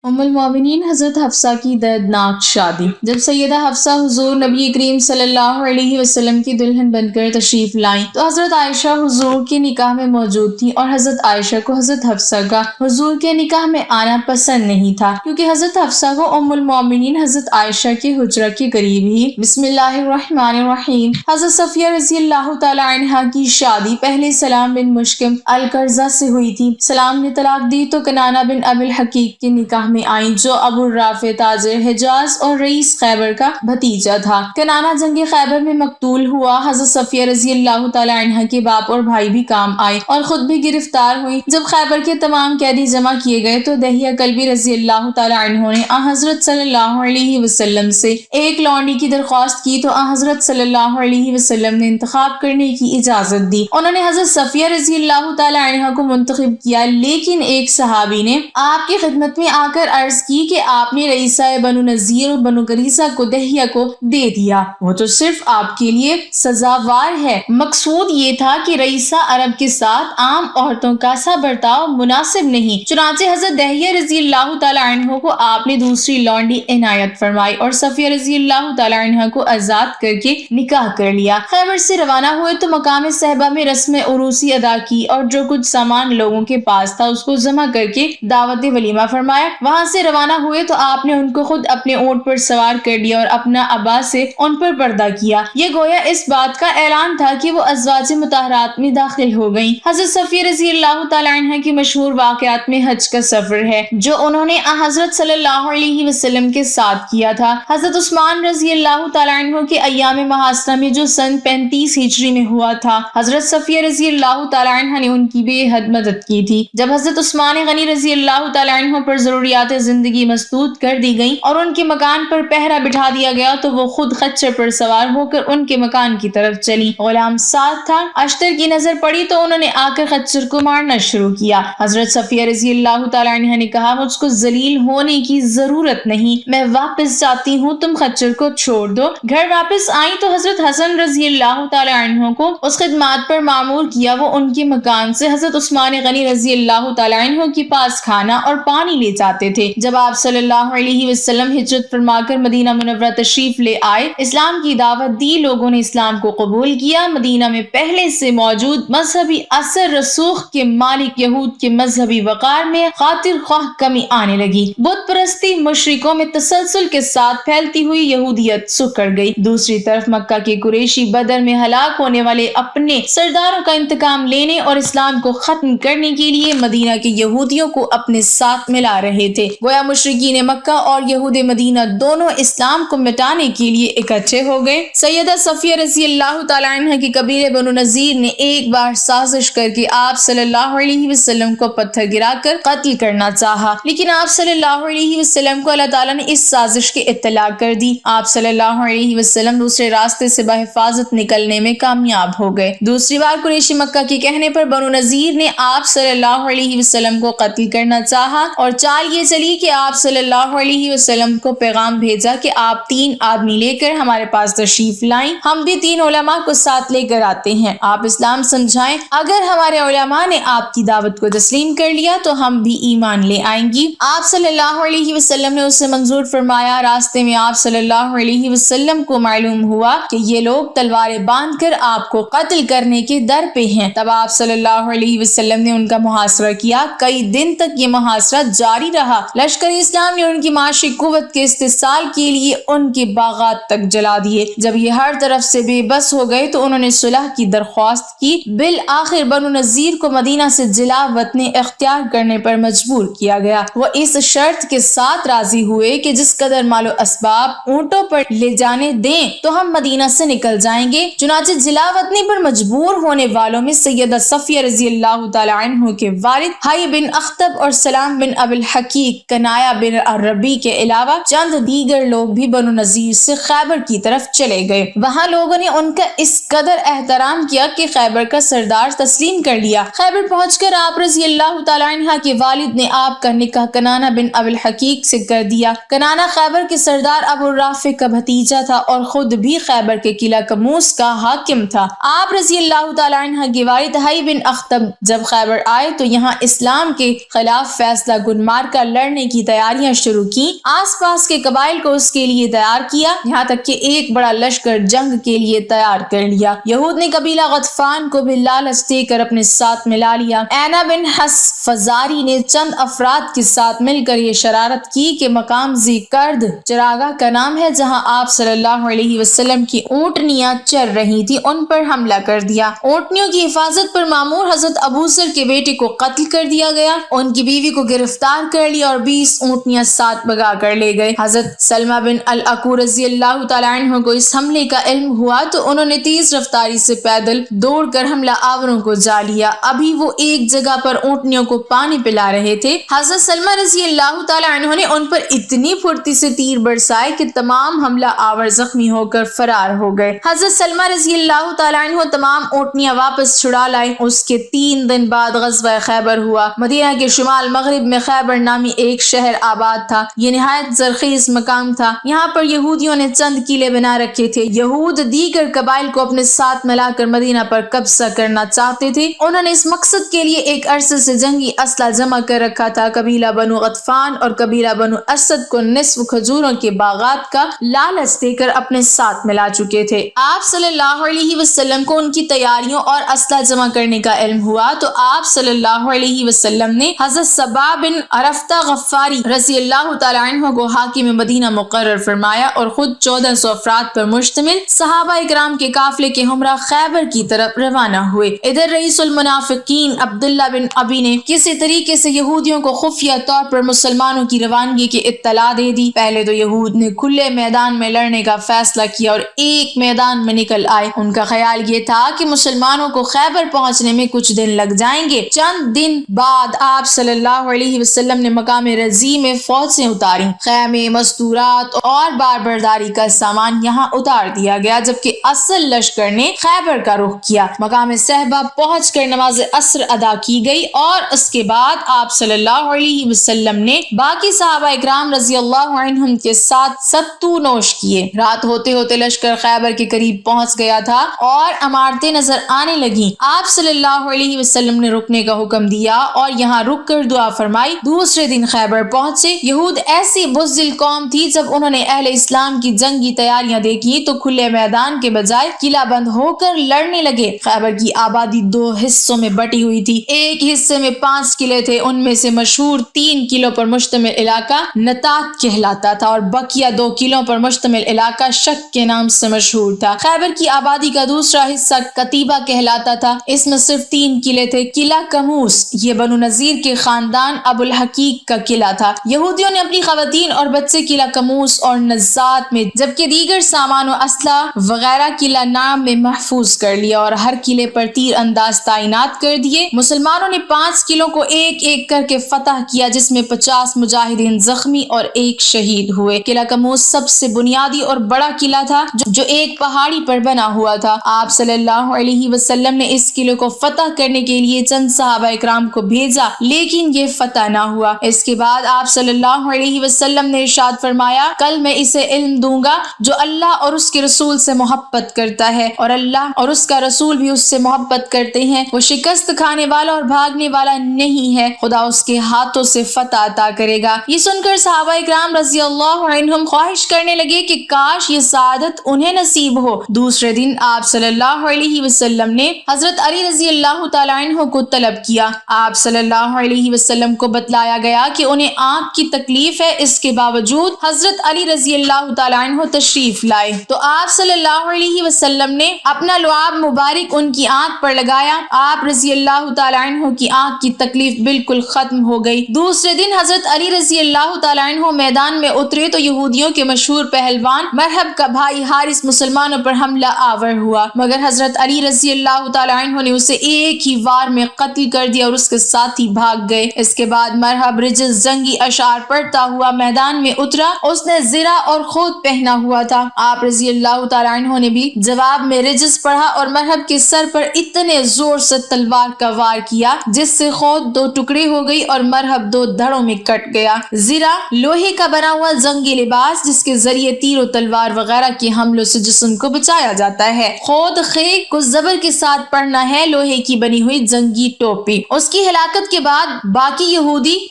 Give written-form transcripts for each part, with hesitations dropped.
ام المومنین حضرت حفصہ کی دردناک شادی۔ جب سیدہ حفصہ حضور نبی کریم صلی اللہ علیہ وسلم کی دلہن بن کر تشریف لائیں تو حضرت عائشہ حضور کے نکاح میں موجود تھی، اور حضرت عائشہ کو حضرت حفصہ کا حضور کے نکاح میں آنا پسند نہیں تھا، کیونکہ حضرت حفصہ کو ام المومنین حضرت عائشہ کے حجرہ کے قریب ہی بسم اللہ الرحمن الرحیم حضرت صفیہ رضی اللہ تعالی عنہا کی شادی پہلے سلام بن مشکم القرظہ سے ہوئی تھی۔ سلام نے طلاق دی تو کنانہ بن ابی الحقیق کے نکاح میں آئیں، جو ابو الرافع تاجر حجاز اور رئیس خیبر کا بھتیجا تھا۔ کنانہ جنگ خیبر میں مقتول ہوا۔ حضرت صفیہ رضی اللہ تعالی عنہ کے باپ اور بھائی بھی کام آئے اور خود بھی گرفتار ہوئی۔ جب خیبر کے تمام قیدی جمع کیے گئے تو دہیہ کلبی رضی اللہ تعالی عنہ نے حضرت صلی اللہ علیہ وسلم سے ایک لونڈی کی درخواست کی تو حضرت صلی اللہ علیہ وسلم نے انتخاب کرنے کی اجازت دی۔ انہوں نے حضرت صفیہ رضی اللہ تعالی عنہ کو منتخب کیا، لیکن ایک صحابی نے آپ کی خدمت میں آ کر عرض کی کہ آپ نے رئیسہ بنو نذیر اور بنو قریظہ کو دہیہ کو دے دیا، وہ تو صرف آپ کے لیے سزاوار ہے۔ مقصود یہ تھا کہ رئیسہ عرب کے ساتھ عام عورتوں کا سا برتاؤ مناسب نہیں۔ چنانچہ حضرت دہیہ رضی اللہ تعالی عنہ کو آپ نے دوسری لونڈی عنایت فرمائی اور صفیہ رضی اللہ تعالی عنہ کو آزاد کر کے نکاح کر لیا۔ خیبر سے روانہ ہوئے تو مقام صحبہ میں رسم عروسی ادا کی اور جو کچھ سامان لوگوں کے پاس تھا اس کو جمع کر کے دعوت ولیمہ فرمایا۔ وہاں سے روانہ ہوئے تو آپ نے ان کو خود اپنے اونٹ پر سوار کر لیا اور اپنا عبا سے ان پر پردہ کیا۔ یہ گویا اس بات کا اعلان تھا کہ وہ ازواج مطہرات میں داخل ہو گئیں۔ حضرت صفیہ رضی اللہ تعالی عنہ کی مشہور واقعات میں حج کا سفر ہے جو انہوں نے حضرت صلی اللہ علیہ وسلم کے ساتھ کیا تھا۔ حضرت عثمان رضی اللہ تعالی عنہ کے ایام محاصرہ میں جو سن 35 ہجری میں ہوا تھا، حضرت صفیہ رضی اللہ تعالی عنہ نے ان کی بے حد مدد کی تھی۔ جب حضرت عثمان غنی رضی اللہ تعالی عنہ پر ضروریات زندگی مسدود کر دی گئیں اور ان کے مکان پر پہرا بٹھا دیا گیا تو وہ خود خچر پر سوار ہو کر ان کے مکان کی طرف چلی۔ غلام ساتھ تھا، اشتر کی نظر پڑی تو انہوں نے آ کر خچر کو مارنا شروع کیا۔ حضرت صفیہ رضی اللہ تعالی عنہ نے کہا، مجھ کو ذلیل ہونے کی ضرورت نہیں، میں واپس جاتی ہوں، تم خچر کو چھوڑ دو۔ گھر واپس آئیں تو حضرت حسن رضی اللہ تعالی عنہ کو اس خدمات پر معمور کیا۔ وہ ان کے مکان سے حضرت عثمان غنی رضی اللہ تعالی عنہ کے پاس کھانا اور پانی لے جاتے تھے۔ جب آپ صلی اللہ علیہ وسلم ہجرت فرما کر مدینہ منورہ تشریف لے آئے، اسلام کی دعوت دی، لوگوں نے اسلام کو قبول کیا۔ مدینہ میں پہلے سے موجود مذہبی اثر رسوخ کے مالک یہود کے مذہبی وقار میں خاطر خواہ کمی آنے لگی۔ بت پرستی مشرکوں میں تسلسل کے ساتھ پھیلتی ہوئی یہودیت سکڑ گئی۔ دوسری طرف مکہ کے قریشی بدر میں ہلاک ہونے والے اپنے سرداروں کا انتقام لینے اور اسلام کو ختم کرنے کے لیے مدینہ کے یہودیوں کو اپنے ساتھ ملا رہے تھے۔ گویا مشرکین مکہ اور یہود مدینہ دونوں اسلام کو مٹانے کے لیے اکٹھے ہو گئے۔ سیدہ صفیہ رضی اللہ تعالی عنہ کی قبیلے بنو نذیر نے ایک بار سازش کر کے آپ صلی اللہ علیہ وسلم کو پتھر گرا کر قتل کرنا چاہا، لیکن آپ صلی اللہ علیہ وسلم کو اللہ تعالیٰ نے اس سازش کی اطلاع کر دی۔ آپ صلی اللہ علیہ وسلم دوسرے راستے سے بحفاظت نکلنے میں کامیاب ہو گئے۔ دوسری بار قریشی مکہ کے کہنے پر بنو نذیر نے آپ صلی اللہ علیہ وسلم کو قتل کرنا چاہا، اور چال یہ چلی کہ آپ صلی اللہ علیہ وسلم کو پیغام بھیجا کہ آپ 3 آدمی لے کر ہمارے پاس تشریف لائیں، ہم بھی 3 علماء کو ساتھ لے کر آتے ہیں، آپ اسلام سمجھائیں، اگر ہمارے علماء نے آپ کی دعوت کو تسلیم کر لیا تو ہم بھی ایمان لے آئیں گی۔ آپ صلی اللہ علیہ وسلم نے اسے منظور فرمایا۔ راستے میں آپ صلی اللہ علیہ وسلم کو معلوم ہوا کہ یہ لوگ تلواریں باندھ کر آپ کو قتل کرنے کے در پہ ہیں۔ تب آپ صلی اللہ علیہ وسلم نے ان کا محاصرہ کیا۔ کئی دن تک یہ محاصرہ جاری رہا۔ لشکر اسلام نے ان کی معاشی قوت کے استحصال کے لیے ان کے باغات تک جلا دیے۔ جب یہ ہر طرف سے بے بس ہو گئے تو انہوں نے صلح کی درخواست کی۔ بالآخر بنو نذیر کو مدینہ سے جلا وطن اختیار کرنے پر مجبور کیا گیا۔ وہ اس شرط کے ساتھ راضی ہوئے کہ جس قدر مال و اسباب اونٹوں پر لے جانے دیں تو ہم مدینہ سے نکل جائیں گے۔ چنانچہ جلا وطنی پر مجبور ہونے والوں میں سیدہ صفیہ رضی اللہ تعالی عنہ کے والد حی بن اخطب اور سلام بن ابی الحقیق، کنایہ بن الربیع کے علاوہ چند دیگر لوگ بھی بنو نذیر سے خیبر کی طرف چلے گئے۔ وہاں لوگوں نے ان کا اس قدر احترام کیا کہ خیبر کا سردار تسلیم کر لیا۔ خیبر پہنچ کر آپ رضی اللہ تعالی عنہ کے والد نے آپ کا نکاح کنانہ بن ابی الحقیق سے کر دیا۔ کنانہ خیبر کے سردار ابو الرافع کا بھتیجا تھا اور خود بھی خیبر کے قلعہ کموس کا حاکم تھا۔ آپ رضی اللہ تعالی عنہ کے والد حی بن اخطب جب خیبر آئے تو یہاں اسلام کے خلاف فیصلہ کن مارکا لڑنے کی تیاریاں شروع کی، آس پاس کے قبائل کو اس کے لیے تیار کیا، یہاں تک کہ ایک بڑا لشکر جنگ کے لیے تیار کر لیا۔ یہود نے قبیلہ غطفان کو بھی لالچ دے کر اپنے ساتھ ملا لیا۔ عینہ بن حس فزاری نے چند افراد کے ساتھ مل کر یہ شرارت کی کہ مقام ذی کرد چراگاہ کا نام ہے، جہاں آپ صلی اللہ علیہ وسلم کی اونٹنیاں چر رہی تھی، ان پر حملہ کر دیا۔ اونٹنیوں کی حفاظت پر مامور حضرت ابو ذر کے بیٹے کو قتل کر دیا گیا، ان کی بیوی کو گرفتار کر لیا اور 20 اونٹنیاں ساتھ بگا کر لے گئے۔ حضرت سلمہ بن الاکوع رضی اللہ تعالیٰ عنہ کو اس حملے کا علم ہوا تو انہوں نے تیز رفتاری سے پیدل دوڑ کر حملہ آوروں کو جا لیا۔ ابھی وہ ایک جگہ پر اونٹنیوں کو پانی پلا رہے تھے، حضرت سلمہ رضی اللہ تعالیٰ عنہ نے ان پر اتنی پھرتی سے تیر برسائے کہ تمام حملہ آور زخمی ہو کر فرار ہو گئے۔ حضرت سلمہ رضی اللہ تعالیٰ عنہ تمام اونٹنیاں واپس چھڑا لائے۔ اس کے 3 دن بعد غزوہ خیبر ہوا۔ مدینہ کے شمال مغرب میں خیبر نامی ایک شہر آباد تھا، یہ نہایت زرخیز مقام تھا، یہاں پر یہودیوں نے چند قلعے بنا رکھے تھے۔ یہود دیگر قبائل کو اپنے ساتھ ملا کر مدینہ پر قبضہ کرنا چاہتے تھے، انہوں نے اس مقصد کے لیے ایک عرصے سے جنگی اسلحہ جمع کر رکھا تھا۔ قبیلہ بنو غطفان اور قبیلہ بنو اسد کو نصف کھجوروں کے باغات کا لالچ دے کر اپنے ساتھ ملا چکے تھے۔ آپ صلی اللہ علیہ وسلم کو ان کی تیاریوں اور اسلحہ جمع کرنے کا علم ہوا تو آپ صلی اللہ علیہ وسلم نے حضرت صبا بن عرفتہ غفاری رضی اللہ تعالیٰ عنہ کو حاکم مدینہ مقرر فرمایا اور خود 1400 افراد پر مشتمل صحابہ اکرام کے قافلے کے ہمراہ خیبر کی طرف روانہ ہوئے۔ ادھر رئیس المنافقین عبداللہ بن ابی نے کسی طریقے سے یہودیوں کو خفیہ طور پر مسلمانوں کی روانگی کی اطلاع دے دی۔ پہلے تو یہود نے کھلے میدان میں لڑنے کا فیصلہ کیا اور ایک میدان میں نکل آئے۔ ان کا خیال یہ تھا کہ مسلمانوں کو خیبر پہنچنے میں کچھ دن لگ جائیں گے۔ چند دن بعد آپ صلی اللہ علیہ وسلم نے مقام رضی میں فوجیں اتاری، خیمے، مستورات اور باربرداری کا سامان یہاں اتار دیا گیا، جبکہ اصل لشکر نے خیبر کا رخ کیا۔ مقام صحبہ پہنچ کر نماز عصر ادا کی گئی اور اس کے بعد آپ صلی اللہ علیہ وسلم نے باقی صحابہ اکرام رضی اللہ عنہم کے ساتھ ستو نوش کیے۔ رات ہوتے ہوتے لشکر خیبر کے قریب پہنچ گیا تھا اور عمارتیں نظر آنے لگیں۔ آپ صلی اللہ علیہ وسلم نے رکنے کا حکم دیا اور یہاں رک کر دعا فرمائی۔ دوسرے دن خیبر پہنچے۔ یہود ایسی بزدل قوم تھی، جب انہوں نے اہل اسلام کی جنگی تیاریاں دیکھی تو کھلے میدان کے بجائے قلعہ بند ہو کر لڑنے لگے۔ خیبر کی آبادی 2 حصوں میں بٹی ہوئی تھی، ایک حصے میں 5 قلعے تھے، ان میں سے مشہور 3 قلعوں پر مشتمل علاقہ نطاق کہلاتا تھا اور بقیہ 2 قلعوں پر مشتمل علاقہ شک کے نام سے مشہور تھا۔ خیبر کی آبادی کا دوسرا حصہ قتیبہ کہلاتا تھا، اس میں صرف 3 قلعے تھے۔ قلعہ کموس یہ بنو نذیر کے خاندان ابو الحقیق کا قلعہ تھا۔ یہودیوں نے اپنی خواتین اور بچے قلعہ کموس اور نزات میں، جبکہ دیگر سامان و اسلحہ وغیرہ قلعہ نام میں محفوظ کر لیا اور ہر قلعے پر تیر انداز تعینات کر دیے۔ مسلمانوں نے 5 قلعوں کو ایک ایک کر کے فتح کیا، جس میں 50 مجاہدین زخمی اور 1 شہید ہوئے۔ قلعہ کموس سب سے بنیادی اور بڑا قلعہ تھا جو ایک پہاڑی پر بنا ہوا تھا۔ آپ صلی اللہ علیہ وسلم نے اس قلعے کو فتح کرنے کے لیے چند صحابہ اکرام کو بھیجا، لیکن یہ فتح نہ ہوا۔ اس کے بعد آپ صلی اللہ علیہ وسلم نے ارشاد فرمایا، کل میں اسے علم دوں گا جو اللہ اور اس کے رسول سے محبت کرتا ہے اور اللہ اور اس کا رسول بھی اس سے محبت کرتے ہیں، وہ شکست کھانے والا اور بھاگنے والا نہیں ہے، خدا اس کے ہاتھوں سے فتح عطا کرے گا۔ یہ سن کر صحابہ اکرام رضی اللہ عنہم خواہش کرنے لگے کہ کاش یہ سعادت انہیں نصیب ہو۔ دوسرے دن آپ صلی اللہ علیہ وسلم نے حضرت علی رضی اللہ تعالیٰ عنہ کو طلب کیا۔ آپ صلی اللہ علیہ وسلم کو بتلایا گیا کہ انہیں آنکھ کی تکلیف ہے، اس کے باوجود حضرت علی رضی اللہ تعالیٰ عنہ تشریف لائے تو آپ صلی اللہ علیہ وسلم نے اپنا لعاب مبارک ان کی آنکھ پر لگایا۔ آپ رضی اللہ تعالیٰ عنہ کی آنکھ کی تکلیف بالکل ختم ہو گئی۔ دوسرے دن حضرت علی رضی اللہ تعالیٰ عنہ میدان میں اترے تو یہودیوں کے مشہور پہلوان مرحب کا بھائی حارث مسلمانوں پر حملہ آور ہوا، مگر حضرت علی رضی اللہ تعالیٰ عنہ نے اسے ایک ہی وار میں قتل کر دیا اور اس کے ساتھی بھاگ گئے۔ اس کے بعد مرحب رجز جنگی اشعار پڑھتا ہوا میدان میں اترا، اس نے زرہ اور خود پہنا ہوا تھا۔ آپ رضی اللہ تعالیٰ عنہ نے بھی جواب میں رجز پڑھا اور مرحب کے سر پر اتنے زور سے تلوار کا وار کیا جس سے خود 2 ٹکڑے ہو گئی اور مرحب 2 دھڑوں میں کٹ گیا۔ زرہ لوہے کا بنا ہوا جنگی لباس جس کے ذریعے تیر و تلوار وغیرہ کے حملوں سے جسم کو بچایا جاتا ہے۔ خود خیق کو زبر کے ساتھ پڑھنا ہے، لوہے کی بنی ہوئی جنگی ٹوپی۔ اس کی ہلاکت کے بعد باقی یہودی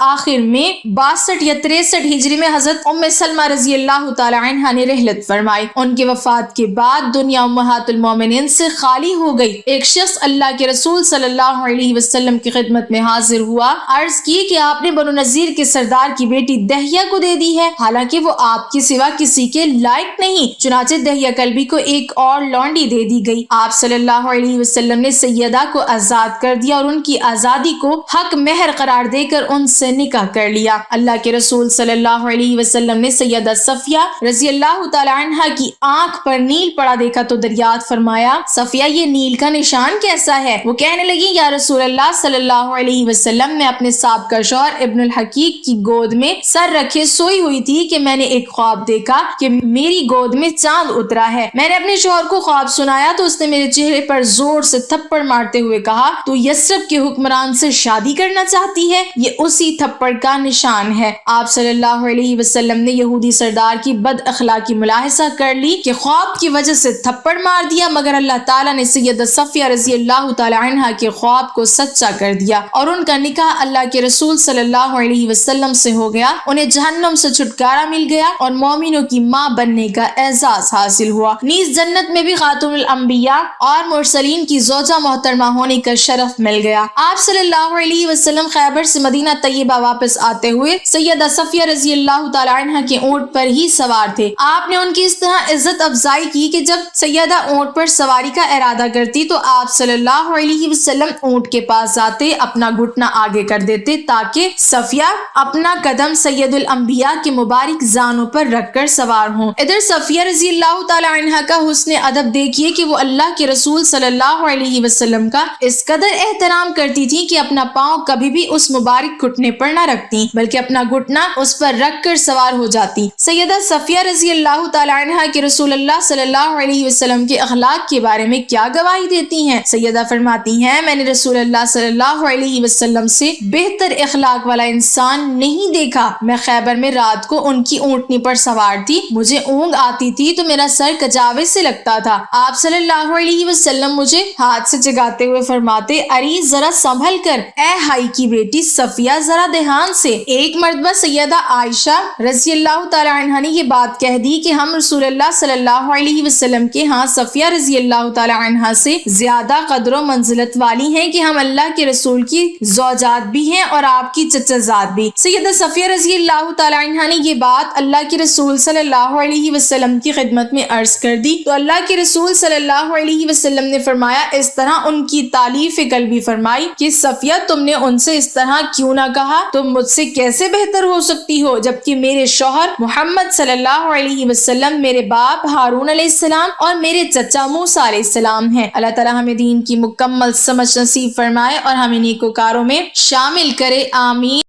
آخر میں 62 یا 63 ہجری میں حضرت ام سلمہ رضی اللہ تعالی عنہا نے رحلت فرمائی. ان کے وفات کے بعد دنیا امہات المومنین سے خالی ہو گئی. ایک شخص اللہ کے رسول صلی اللہ علیہ وسلم کی خدمت میں حاضر ہوا. عرض کی کہ آپ نے بنو نذیر کے سردار کی بیٹی دہیہ کو دے دی ہے، حالانکہ وہ آپ کے سوا کسی کے لائق نہیں. چنانچہ دہیہ کلبی کو ایک اور لونڈی دے دی گئی. آپ صلی اللہ علیہ وسلم نے سیدہ کو آزاد کر دیا اور ان کی آزادی کو حق مہر قرار دے کر ان سے نکاح کر لیا. اللہ کے رسول صلی اللہ علیہ وسلم نے سیدہ صفیہ رضی اللہ تعالی عنہا کی آنکھ پر نیل پڑا دیکھا تو دریافت فرمایا، صفیہ یہ نیل کا نشان کیسا ہے؟ وہ کہنے لگی، یا رسول اللہ صلی اللہ علیہ وسلم، میں اپنے سابقہ شوہر ابن الحقیق کی گود میں سر رکھے سوئی ہوئی تھی کہ میں نے ایک خواب دیکھا کہ میری گود میں چاند اترا ہے. میں نے اپنے شوہر کو خواب سنایا تو اس نے میرے چہرے پر زور سے تھپڑ مارتے ہوئے کہا، تو یثرب کے حکمران سے شادی کرنا چاہتی ہے؟ یہ اسی تھپڑ کا نشان ہے. آپ صلی اللہ علیہ وسلم نے یہودی سردار کی بد اخلاقی ملاحظہ کر لی کہ خواب کی وجہ سے تھپڑ مار دیا، مگر اللہ تعالیٰ نے سیدہ صفیہ رضی اللہ تعالی عنہا کے خواب کو سچا کر دیا اور ان کا نکاح اللہ کے رسول صلی اللہ علیہ وسلم سے ہو گیا. انہیں جہنم سے چھٹکارا مل گیا اور مومنوں کی ماں بننے کا اعزاز حاصل ہوا. نیز جنت میں بھی خاتون الانبیاء اور مرسلین کی زوجہ محترمہ ہونے کا شرف مل گیا. آپ صلی اللہ علیہ وسلم خیبر سے مدینہ طیبہ واپس آتے ہوئے سیدہ صفیہ رضی اللہ تعالی عنہا کے اونٹ پر ہی سوار تھے. آپ نے ان کی اس طرح عزت افزائی کی کہ جب سیدہ اونٹ پر سواری کا ارادہ کرتی تو آپ صلی اللہ علیہ وسلم اونٹ کے پاس آتے، اپنا گھٹنا آگے کر دیتے تاکہ صفیہ اپنا قدم سید الانبیاء کے مبارک زانوں پر رکھ کر سوار ہوں. ادھر صفیہ رضی اللہ تعالی عنہا کا حسن ادب دیکھیے کہ وہ اللہ کے رسول صلی اللہ علیہ وسلم کا اس قدر احترام کرتی تھی کہ اپنا پاؤں کبھی بھی اس مبارک گھٹنے پر نہ رکھتی بلکہ اپنا گھٹنا اس پر رکھ کر سوار ہو جاتی. سیدہ صفیہ رضی اللہ تعالی عنہا کے رسول اللہ صلی اللہ علیہ وسلم کے اخلاق کے بارے میں کیا گواہی دیتی ہیں؟ سیدہ فرماتی ہیں، میں نے رسول اللہ صلی اللہ علیہ وسلم سے بہتر اخلاق والا انسان نہیں دیکھا. میں خیبر میں رات کو ان کی اونٹنی پر سوار تھی، مجھے اونگ آتی تھی تو میرا سر کجاوے سے لگتا تھا. آپ صلی اللہ علیہ وسلم مجھے ہاتھ سے جگاتے ہوئے فرماتے، اری ذرا سنبھل کر، اے ہائی کی بیٹی صفیہ ذرا دھیان سے. ایک مرتبہ سیدہ عائشہ رضی اللہ تعالی عنہا نے یہ بات کہہ دی کہ ہم رسول اللہ صلی اللہ علیہ وسلم کے ہاں صفیہ رضی اللہ تعالی عنہا سے زیادہ قدر و منزلت والی ہیں کہ ہم اللہ کے رسول کی زوجات بھی ہیں اور آپ کی چچا زاد بھی. سیدہ صفیہ رضی اللہ تعالی عنہا نے یہ بات اللہ کے رسول صلی اللہ علیہ وسلم کی خدمت میں عرض کر دی تو اللہ کے رسول صلی اللہ علیہ وسلم نے فرمایا، اس طرح ان کی تعلیف قلبی فرمائی کہ صفیہ تم نے ان سے اس طرح کیوں نہ کہا؟ تم مجھ سے کیسے بہتر ہو سکتی ہو جبکہ میرے شوہر محمد صلی اللہ علیہ وسلم میرے باپ ہارون علیہ السلام اور میرے چچا موسیٰ علیہ السلام ہیں. اللہ تعالیٰ ہمیں دین کی مکمل سمجھ نصیب فرمائے اور ہمیں نیکوکاروں میں شامل کرے. آمین.